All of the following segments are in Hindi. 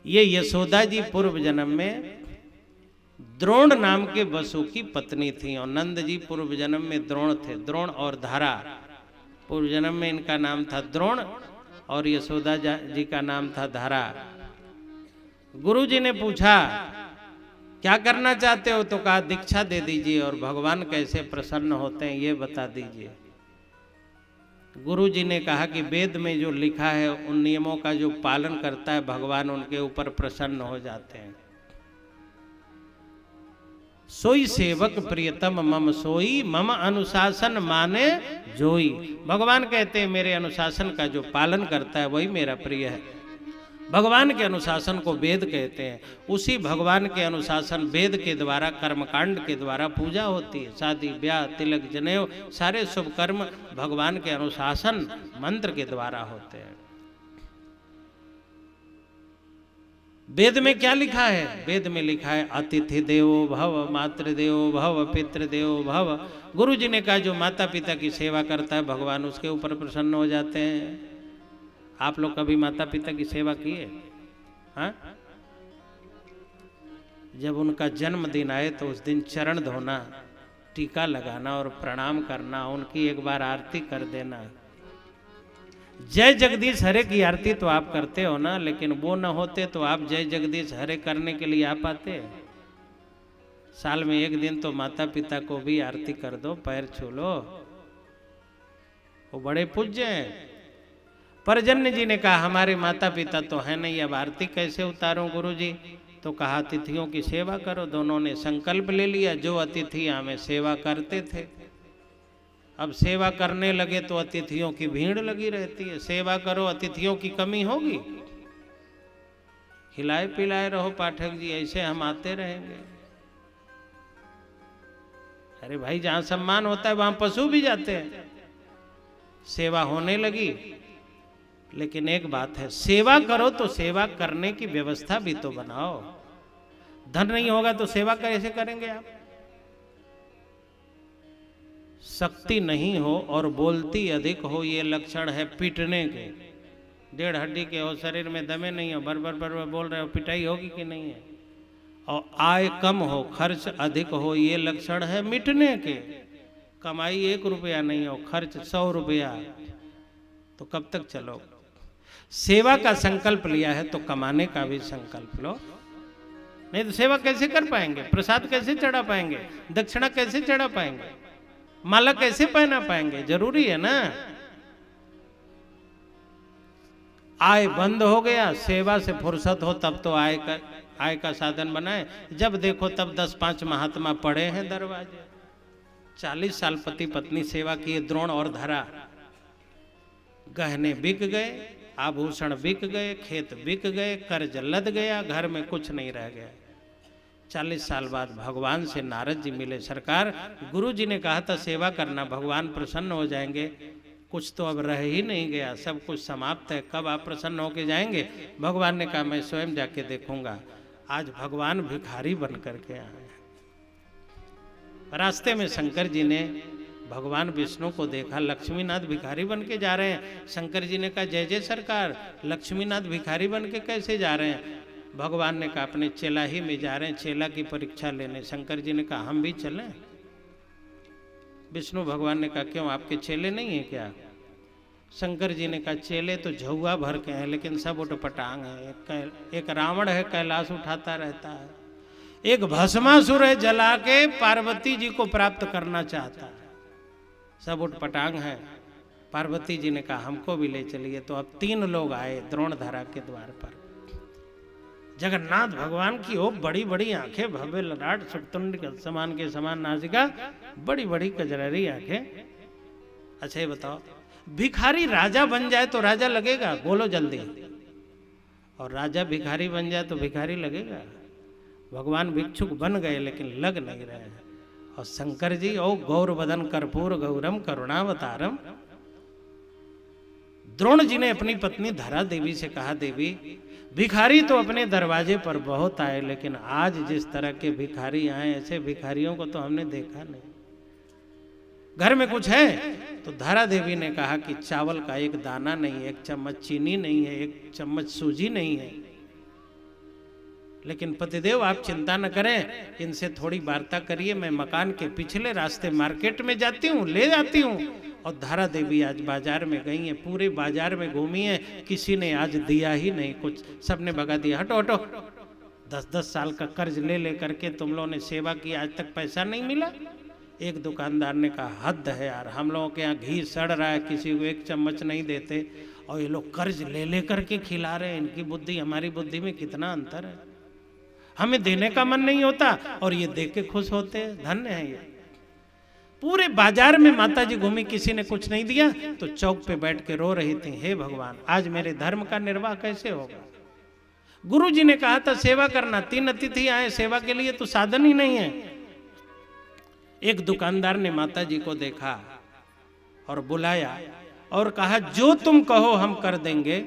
ये यशोदा जी पूर्व जन्म में द्रोण नाम के वसु की पत्नी थी और नंद जी पूर्व जन्म में द्रोण थे। द्रोण और धारा, पूर्व जन्म में इनका नाम था द्रोण और यशोदा जी का नाम था धारा। गुरु जी ने पूछा क्या करना चाहते हो, तो कहा दीक्षा दे दीजिए और भगवान कैसे प्रसन्न होते हैं ये बता दीजिए। गुरु जी ने कहा कि वेद में जो लिखा है उन नियमों का जो पालन करता है भगवान उनके ऊपर प्रसन्न हो जाते हैं। सोई सेवक प्रियतम मम सोई, मम अनुशासन माने जोई। भगवान कहते हैं मेरे अनुशासन का जो पालन करता है वही मेरा प्रिय है। भगवान के अनुशासन को वेद कहते हैं। उसी भगवान के अनुशासन वेद के द्वारा, कर्मकांड के द्वारा पूजा होती है। शादी ब्याह तिलक जनेऊ सारे शुभ कर्म भगवान के अनुशासन मंत्र के द्वारा होते हैं। वेद में क्या लिखा है? वेद में लिखा है अतिथि देवो भव, मातृ देवो भव, पितृ देवो भव। गुरु जी ने कहा जो माता पिता की सेवा करता है भगवान उसके ऊपर प्रसन्न हो जाते हैं। आप लोग कभी माता पिता की सेवा किए? हाँ, जब उनका जन्मदिन आए तो उस दिन चरण धोना, टीका लगाना और प्रणाम करना, उनकी एक बार आरती कर देना। जय जगदीश हरे की आरती तो आप करते हो ना, लेकिन वो न होते तो आप जय जगदीश हरे करने के लिए आ पाते? साल में एक दिन तो माता पिता को भी आरती कर दो, पैर छू लो, वो बड़े पूज्य हैं। परजन्य जी ने कहा हमारे माता पिता तो है नहीं, अब आरती कैसे उतारूं गुरु जी? तो कहा अतिथियों की सेवा करो। दोनों ने संकल्प ले लिया। जो अतिथि हमें सेवा करते थे अब सेवा करने लगे तो अतिथियों की भीड़ लगी रहती है। सेवा करो, अतिथियों की कमी होगी? खिलाए पिलाए रहो पाठक जी, ऐसे हम आते रहेंगे? अरे भाई जहां सम्मान होता है वहां पशु भी जाते हैं। सेवा होने लगी, लेकिन एक बात है, सेवा करो तो सेवा करने की व्यवस्था भी तो बनाओ। धन नहीं होगा तो सेवा कैसे करेंगे आप? शक्ति नहीं हो और बोलती अधिक हो ये लक्षण है पीटने के। 1.5 हड्डी के हो, शरीर में दमे नहीं हो, बर बर बोल रहे हो, पिटाई होगी कि नहीं है? और आय कम हो, खर्च अधिक हो, ये लक्षण है मिटने के। कमाई 1 रुपया नहीं हो, खर्च 100 रुपया, तो कब तक चलो? सेवा का संकल्प लिया है तो कमाने का भी संकल्प लो, नहीं तो सेवा कैसे कर पाएंगे? प्रसाद कैसे चढ़ा पाएंगे? दक्षिणा कैसे चढ़ा पाएंगे? माला कैसे पहना पाएंगे? जरूरी है ना। आय बंद हो गया, सेवा से फुर्सत हो तब तो आय का साधन बनाए। जब देखो तब 10-5 महात्मा पड़े हैं दरवाजे। 40 साल पति पत्नी सेवा किए, द्रोण और धरा। गहने बिक गए, आभूषण बिक गए, खेत बिक गए, कर्ज लद गया, घर में कुछ नहीं रह गया। 40 साल बाद भगवान से नारद जी मिले। सरकार, गुरु जी ने कहा था सेवा करना, भगवान प्रसन्न हो जाएंगे, कुछ तो अब रह ही नहीं गया, सब कुछ समाप्त है, कब आप प्रसन्न होके जाएंगे? भगवान ने कहा मैं स्वयं जाके देखूंगा। आज भगवान भिखारी बन करके आए। रास्ते में शंकर जी ने भगवान विष्णु को देखा, लक्ष्मीनाथ भिखारी बन के जा रहे हैं। शंकर जी ने कहा जय जय सरकार, लक्ष्मीनाथ भिखारी बन के कैसे जा रहे हैं? भगवान ने कहा अपने चेला ही में जा रहे हैं, चेला की परीक्षा लेने। शंकर जी ने कहा हम भी चलें? विष्णु भगवान ने कहा क्यों, आपके चेले नहीं है क्या? शंकर जी ने कहा चेले तो झुआ भर के हैं, लेकिन सब उठपटांग है। एक रावण है कैलाश उठाता रहता है, एक भस्मासुर है जला के पार्वती जी को प्राप्त करना चाहता है, सब उठपटांग है। पार्वती जी ने कहा हमको भी ले चलिए। तो अब 3 लोग आए द्रोणधारा के द्वार पर। जगन्नाथ भगवान की हो बड़ी बड़ी आंखें, भव्य ललाट, सुतुंड समान के समान नासिका, बड़ी बड़ी कजरारी आंखें। अच्छा ये बताओ, भिखारी राजा बन जाए तो राजा लगेगा? बोलो जल्दी। और राजा भिखारी बन जाए तो भिखारी लगेगा? भगवान भिक्षुक बन गए लेकिन लग नहीं रहे हैं। और शंकर जी ओ गौर वदन कर्पूर गौरम करुणावतारम। द्रोण जी ने अपनी पत्नी धरा देवी से कहा देवी भिखारी तो अपने दरवाजे पर बहुत आए, लेकिन आज जिस तरह के भिखारी आए ऐसे भिखारियों को तो हमने देखा नहीं। घर में कुछ है? तो धारा देवी ने कहा कि चावल का एक दाना नहीं है, 1 चम्मच चीनी नहीं है, 1 चम्मच सूजी नहीं है। लेकिन पतिदेव आप चिंता न करें, इनसे थोड़ी वार्ता करिए, मैं मकान के पिछले रास्ते मार्केट में जाती हूँ, ले जाती हूँ। और धारा देवी आज बाजार में गई हैं, पूरे बाजार में घूमी है, किसी ने आज दिया ही नहीं कुछ, सबने भगा दिया, हटो हटो। 10-10 साल का कर्ज ले ले करके तुम लोगों ने सेवा की, आज तक पैसा नहीं मिला। एक दुकानदार ने कहा हद है यार, हम लोगों के यहाँ घी सड़ रहा है, किसी को एक चम्मच नहीं देते और ये लोग कर्ज ले ले करके खिला रहे हैं। इनकी बुद्धि हमारी बुद्धि में कितना अंतर है। हमें देने का मन नहीं होता और ये दे के खुश होते हैं, धन्य है ये। पूरे बाजार में माता जी घूमी, किसी ने कुछ नहीं दिया, तो चौक पे बैठ के रो रही थी, हे भगवान आज मेरे धर्म का निर्वाह कैसे होगा। गुरु जी ने कहा था सेवा करना, 3 अतिथि आए सेवा के लिए तो साधन ही नहीं है। एक दुकानदार ने माता जी को देखा और बुलाया और कहा जो तुम कहो हम कर देंगे,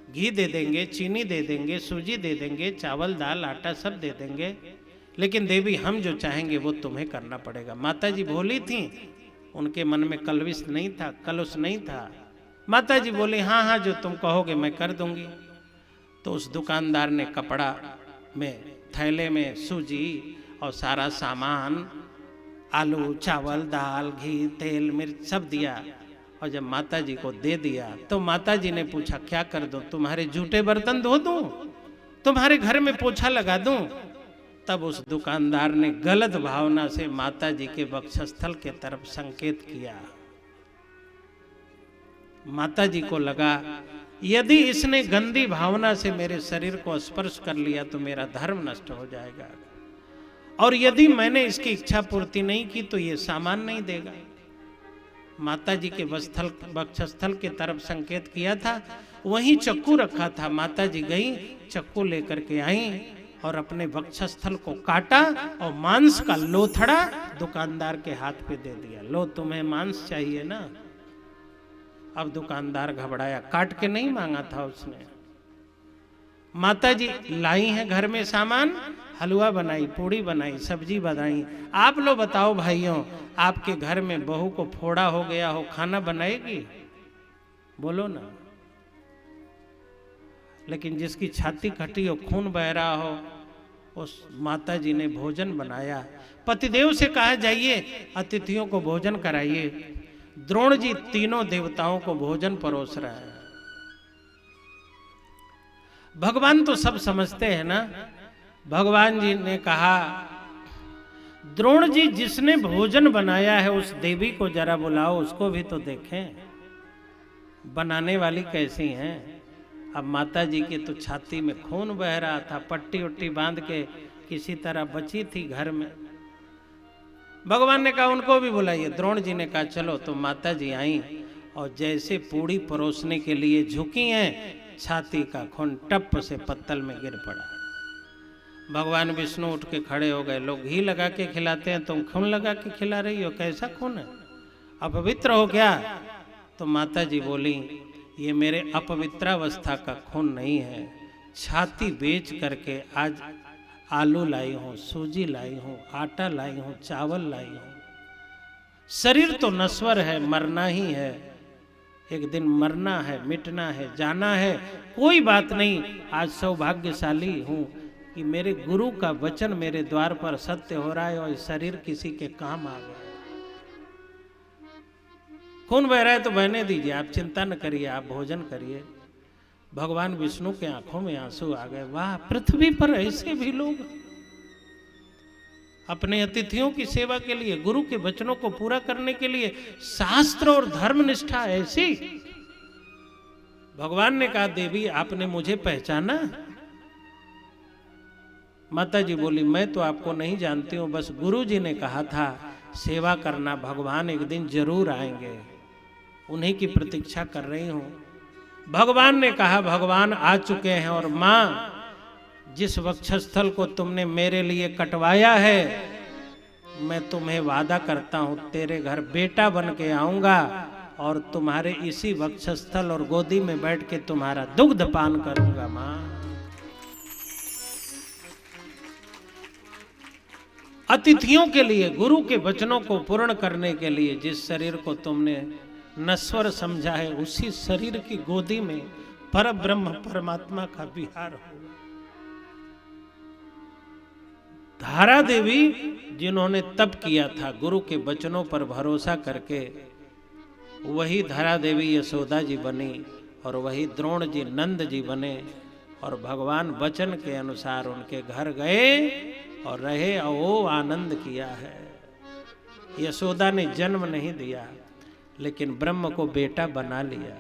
घी दे देंगे, चीनी दे देंगे, सूजी दे देंगे, चावल दाल आटा सब दे देंगे, लेकिन देवी हम जो चाहेंगे वो तुम्हें करना पड़ेगा। माता जी भोली थी, उनके मन में कलविश नहीं था, कलुष नहीं था। माता जी बोली हाँ हाँ जो तुम कहोगे मैं कर दूंगी। तो उस दुकानदार ने कपड़ा में थैले में सूजी और सारा सामान, आलू चावल दाल घी तेल मिर्च सब दिया और जब माता जी को दे दिया तो माता जी ने पूछा क्या कर दूं, तुम्हारे जूठे बर्तन धो दूं, तुम्हारे घर में पोछा लगा दूं। तब उस दुकानदार ने गलत भावना से माता जी के वक्षस्थल के तरफ संकेत किया। माता जी को लगा यदि इसने गंदी भावना से मेरे शरीर को स्पर्श कर लिया तो मेरा धर्म नष्ट हो जाएगा, और यदि मैंने इसकी इच्छा पूर्ति नहीं की तो ये सामान नहीं देगा। माता जी के वक्षस्थल के तरफ संकेत किया था, वहीं चक्कू रखा था। माता जी गई, चक्कू लेकर के आई और अपने वक्षस्थल को काटा और मांस का लोथड़ा दुकानदार के हाथ पे दे दिया। लो तुम्हें मांस चाहिए ना। अब दुकानदार घबराया, काट के नहीं मांगा था उसने। माता जी लाई हैं घर में सामान, हलवा बनाई, पूड़ी बनाई, सब्जी बनाई। आप लोग बताओ भाइयों, आपके घर में बहू को फोड़ा हो गया हो, खाना बनाएगी? बोलो ना। लेकिन जिसकी छाती कटी हो, खून बह रहा हो, उस माता जी ने भोजन बनाया। पतिदेव से कहा जाइए अतिथियों को भोजन कराइए। द्रोण जी तीनों देवताओं को भोजन परोस रहा है। भगवान तो सब समझते हैं ना। भगवान जी ने कहा द्रोण जी जिसने भोजन बनाया है उस देवी को जरा बुलाओ, उसको भी तो देखें बनाने वाली कैसी हैं। अब माता जी की तो छाती में खून बह रहा था, पट्टी उट्टी बांध के किसी तरह बची थी घर में। भगवान ने कहा उनको भी बुलाइए। द्रोण जी ने कहा चलो। तो माता जी आई और जैसे पूड़ी परोसने के लिए झुकी हैं, छाती का खून टप से पत्तल में गिर पड़ा। भगवान विष्णु उठ के खड़े हो गए। लोग घी लगा के खिलाते हैं, तुम खून लगा के खिला रही हो, कैसा खून है, अपवित्र हो क्या? तो माता जी बोली ये मेरे अपवित्रावस्था का खून नहीं है, छाती बेच करके आज आलू लाई हूँ, सूजी लाई हूँ, आटा लाई हूँ, चावल लाई हूँ। शरीर तो नश्वर है, मरना ही है, एक दिन मरना है, मिटना है, जाना है, कोई बात नहीं। आज सौभाग्यशाली हूँ कि मेरे गुरु का वचन मेरे द्वार पर सत्य हो रहा है और शरीर किसी के काम आ गया। खून बह रहा है तो बहने दीजिए, आप चिंता न करिए, आप भोजन करिए। भगवान विष्णु के आंखों में आंसू आ गए। वाह, पृथ्वी पर ऐसे भी लोग अपने अतिथियों की सेवा के लिए, गुरु के वचनों को पूरा करने के लिए शास्त्र और धर्म निष्ठा ऐसी। भगवान ने कहा देवी आपने मुझे पहचाना? माता जी बोली मैं तो आपको नहीं जानती हूँ, बस गुरु जी ने कहा था सेवा करना, भगवान एक दिन जरूर आएंगे, उन्हीं की प्रतीक्षा कर रही हूँ। भगवान ने कहा भगवान आ चुके हैं और माँ जिस वक्षस्थल को तुमने मेरे लिए कटवाया है, मैं तुम्हें वादा करता हूँ तेरे घर बेटा बन के आऊंगा और तुम्हारे इसी वक्षस्थल और गोदी में बैठ के तुम्हारा दुग्ध पान करूंगा। माँ अतिथियों के लिए, गुरु के वचनों को पूर्ण करने के लिए जिस शरीर को तुमने नश्वर समझा है, उसी शरीर की गोदी में पर ब्रह्म परमात्मा का विहार हो। धारा देवी जिन्होंने तप किया था गुरु के वचनों पर भरोसा करके, वही धारा देवी यशोदा जी बनी और वही द्रोण जी नंद जी बने और भगवान वचन के अनुसार उनके घर गए और रहे और वो आनंद किया है। यशोदा ने जन्म नहीं दिया लेकिन ब्रह्म को बेटा बना लिया।